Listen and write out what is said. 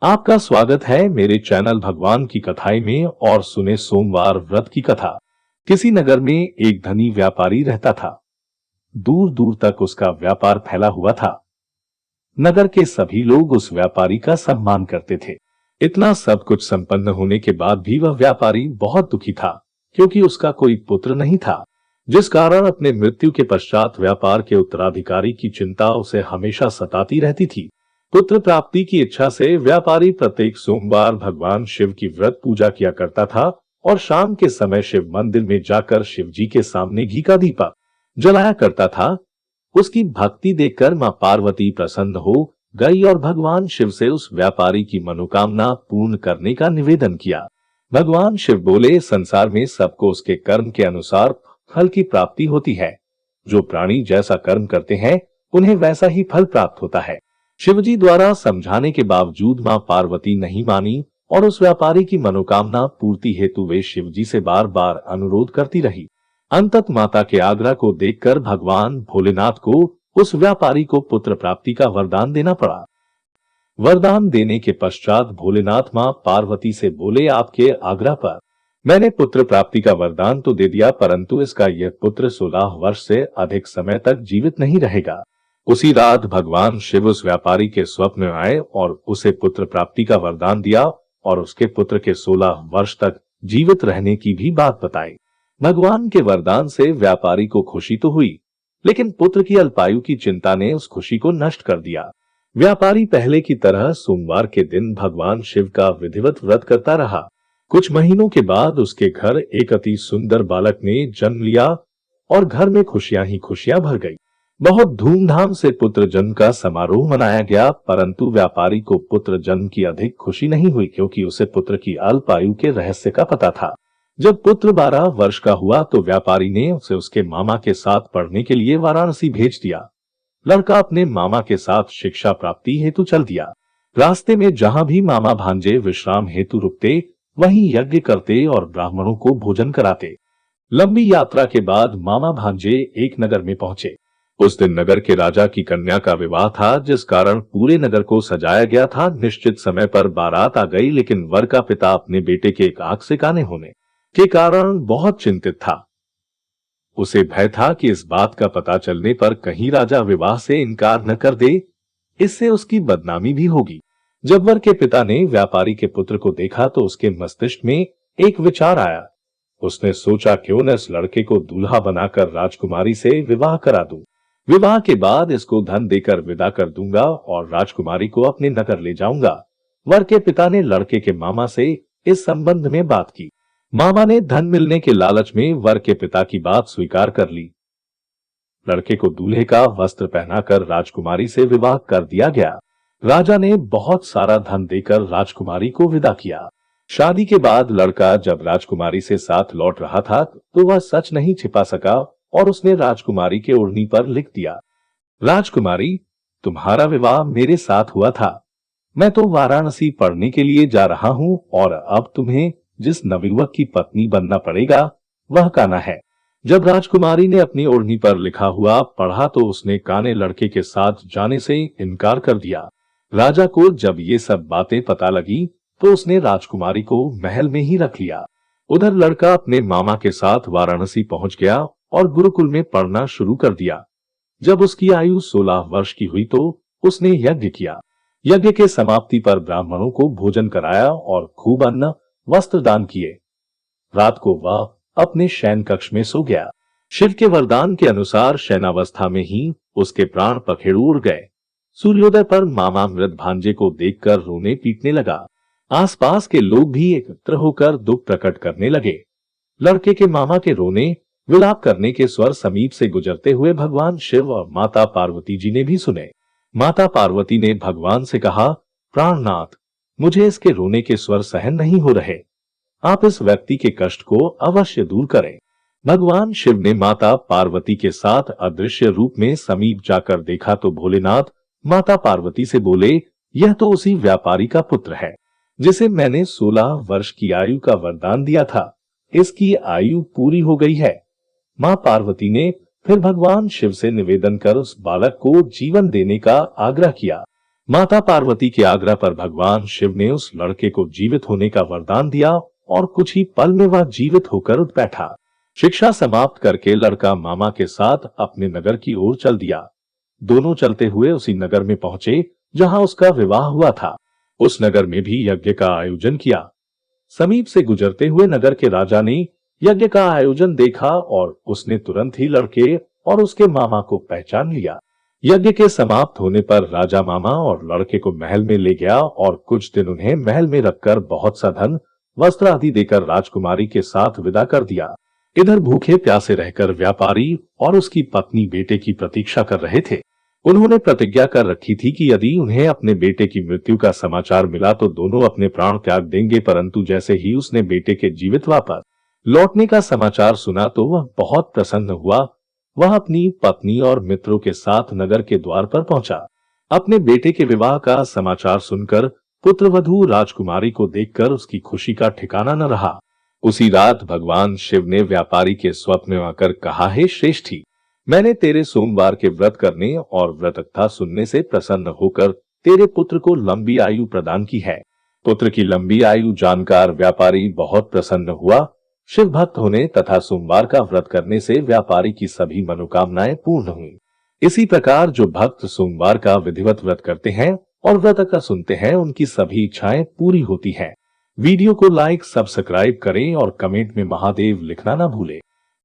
आपका स्वागत है मेरे चैनल भगवान की कथाएं में। और सुने सोमवार व्रत की कथा। किसी नगर में एक धनी व्यापारी रहता था। दूर दूर तक उसका व्यापार फैला हुआ था। नगर के सभी लोग उस व्यापारी का सम्मान करते थे। इतना सब कुछ संपन्न होने के बाद भी वह व्यापारी बहुत दुखी था, क्योंकि उसका कोई पुत्र नहीं था, जिस कारण अपने मृत्यु के पश्चात व्यापार के उत्तराधिकारी की चिंता उसे हमेशा सताती रहती थी। पुत्र प्राप्ति की इच्छा से व्यापारी प्रत्येक सोमवार भगवान शिव की व्रत पूजा किया करता था और शाम के समय शिव मंदिर में जाकर शिव जी के सामने घी का दीपक जलाया करता था। उसकी भक्ति देखकर मां पार्वती प्रसन्न हो गई और भगवान शिव से उस व्यापारी की मनोकामना पूर्ण करने का निवेदन किया। भगवान शिव बोले, संसार में सबको उसके कर्म के अनुसार फल की प्राप्ति होती है। जो प्राणी जैसा कर्म करते हैं उन्हें वैसा ही फल प्राप्त होता है। शिवजी द्वारा समझाने के बावजूद मां पार्वती नहीं मानी और उस व्यापारी की मनोकामना पूर्ति हेतु वे शिवजी से बार बार अनुरोध करती रही। अंतत माता के आग्रह को देखकर भगवान भोलेनाथ को उस व्यापारी को पुत्र प्राप्ति का वरदान देना पड़ा। वरदान देने के पश्चात भोलेनाथ मां पार्वती से बोले, आपके आग्रह पर मैंने पुत्र प्राप्ति का वरदान तो दे दिया, परंतु इसका यह पुत्र 16 वर्ष से अधिक समय तक जीवित नहीं रहेगा। उसी रात भगवान शिव उस व्यापारी के स्वप्न में आए और उसे पुत्र प्राप्ति का वरदान दिया और उसके पुत्र के 16 वर्ष तक जीवित रहने की भी बात बताई। भगवान के वरदान से व्यापारी को खुशी तो हुई, लेकिन पुत्र की अल्पायु की चिंता ने उस खुशी को नष्ट कर दिया। व्यापारी पहले की तरह सोमवार के दिन भगवान शिव का विधिवत व्रत करता रहा। कुछ महीनों के बाद उसके घर एक अति सुंदर बालक ने जन्म लिया और घर में खुशियां ही खुशियां भर गई। बहुत धूमधाम से पुत्र जन्म का समारोह मनाया गया, परंतु व्यापारी को पुत्र जन्म की अधिक खुशी नहीं हुई, क्योंकि उसे पुत्र की अल्पायु के रहस्य का पता था। जब पुत्र 12 वर्ष का हुआ तो व्यापारी ने उसे उसके मामा के साथ पढ़ने के लिए वाराणसी भेज दिया। लड़का अपने मामा के साथ शिक्षा प्राप्ति हेतु चल दिया। रास्ते में जहां भी मामा भांजे विश्राम हेतु रुकते, वहीं यज्ञ करते और ब्राह्मणों को भोजन कराते। लंबी यात्रा के बाद मामा भांजे एक नगर में पहुंचे। उस दिन नगर के राजा की कन्या का विवाह था, जिस कारण पूरे नगर को सजाया गया था। निश्चित समय पर बारात आ गई, लेकिन वर का पिता अपने बेटे के एक आंख से काने होने के कारण बहुत चिंतित था। उसे भय था कि इस बात का पता चलने पर कहीं राजा विवाह से इनकार न कर दे, इससे उसकी बदनामी भी होगी। जब वर के पिता ने व्यापारी के पुत्र को देखा तो उसके मस्तिष्क में एक विचार आया। उसने सोचा, क्यों न इस लड़के को दूल्हा बनाकर राजकुमारी से विवाह करा दूं। विवाह के बाद इसको धन देकर विदा कर दूंगा और राजकुमारी को अपने नगर ले जाऊंगा। वर के पिता ने लड़के के मामा से इस संबंध में बात की। मामा ने धन मिलने के लालच में वर के पिता की बात स्वीकार कर ली। लड़के को दूल्हे का वस्त्र पहनाकर राजकुमारी से विवाह कर दिया गया। राजा ने बहुत सारा धन देकर राजकुमारी को विदा किया। शादी के बाद लड़का जब राजकुमारी से साथ लौट रहा था तो वह सच नहीं छिपा सका और उसने राजकुमारी के ओढ़नी पर लिख दिया, राजकुमारी, तुम्हारा विवाह मेरे साथ हुआ था। मैं तो वाराणसी पढ़ने के लिए जा रहा हूं और अब तुम्हें जिस नवयुवक की पत्नी बनना पड़ेगा वह कान्हा है। जब राजकुमारी ने अपनी ओढ़नी पर लिखा हुआ पढ़ा तो उसने काने लड़के के साथ जाने से इनकार कर दिया। राजा को जब ये सब बातें पता लगी तो उसने राजकुमारी को महल में ही रख लिया। उधर लड़का अपने मामा के साथ वाराणसी पहुंच गया और गुरुकुल में पढ़ना शुरू कर दिया। जब उसकी आयु 16 वर्ष की हुई तो उसने यज्ञ किया। यज्ञ के समाप्ति पर ब्राह्मणों को भोजन कराया और खूब अन्न वस्त्र दान किए। रात को वह अपने शयन कक्ष में सो गया। शिव के वरदान के अनुसार शयनावस्था में ही उसके प्राण पखेरु उड़ गए। सूर्योदय पर मामा मृत भांजे को देखकर रोने पीटने लगा। आसपास के लोग भी एकत्र होकर दुख प्रकट करने लगे। लड़के के मामा के रोने विलाप करने के स्वर समीप से गुजरते हुए भगवान शिव और माता पार्वती जी ने भी सुने। माता पार्वती ने भगवान से कहा, प्राणनाथ, मुझे इसके रोने के स्वर सहन नहीं हो रहे। आप इस व्यक्ति के कष्ट को अवश्य दूर करें। भगवान शिव ने माता पार्वती के साथ अदृश्य रूप में समीप जाकर देखा तो भोलेनाथ माता पार्वती से बोले, यह तो उसी व्यापारी का पुत्र है जिसे मैंने 16 वर्ष की आयु का वरदान दिया था। इसकी आयु पूरी हो गई है। मां पार्वती ने फिर भगवान शिव से निवेदन कर उस बालक को जीवन देने का आग्रह किया। माता पार्वती के आग्रह पर भगवान शिव ने उस लड़के को जीवित होने का वरदान दिया और कुछ ही पल में वह जीवित होकर उठ बैठा। शिक्षा समाप्त करके लड़का मामा के साथ अपने नगर की ओर चल दिया। दोनों चलते हुए उसी नगर में पहुंचे जहां उसका विवाह हुआ था। उस नगर में भी यज्ञ का आयोजन किया। समीप से गुजरते हुए नगर के राजा ने यज्ञ का आयोजन देखा और उसने तुरंत ही लड़के और उसके मामा को पहचान लिया। यज्ञ के समाप्त होने पर राजा मामा और लड़के को महल में ले गया और कुछ दिन उन्हें महल में रखकर बहुत सा धन, वस्त्र आदि देकर राजकुमारी के साथ विदा कर दिया। इधर भूखे प्यासे रहकर व्यापारी और उसकी पत्नी बेटे की प्रतीक्षा कर रहे थे। उन्होंने प्रतिज्ञा कर रखी थी कि यदि उन्हें अपने बेटे की मृत्यु का समाचार मिला तो दोनों अपने प्राण त्याग देंगे, परंतु जैसे ही उसने बेटे के जीवित वापस लौटने का समाचार सुना तो वह बहुत प्रसन्न हुआ। वह अपनी पत्नी और मित्रों के साथ नगर के द्वार पर पहुंचा। अपने बेटे के विवाह का समाचार सुनकर पुत्रवधू राजकुमारी को देखकर उसकी खुशी का ठिकाना न रहा। उसी रात भगवान शिव ने व्यापारी के स्वप्न में आकर कहा, हे श्रेष्ठी, मैंने तेरे सोमवार के व्रत करने और व्रत कथा सुनने से प्रसन्न होकर तेरे पुत्र को लंबी आयु प्रदान की है। पुत्र की लंबी आयु जानकर व्यापारी बहुत प्रसन्न हुआ। शिव भक्त होने तथा सोमवार का व्रत करने से व्यापारी की सभी मनोकामनाएं पूर्ण हुई। इसी प्रकार जो भक्त सोमवार का विधिवत व्रत करते हैं और व्रत कथा सुनते हैं, उनकी सभी इच्छाएं पूरी होती हैं। वीडियो को लाइक, सब्सक्राइब करें और कमेंट में महादेव लिखना ना भूलें।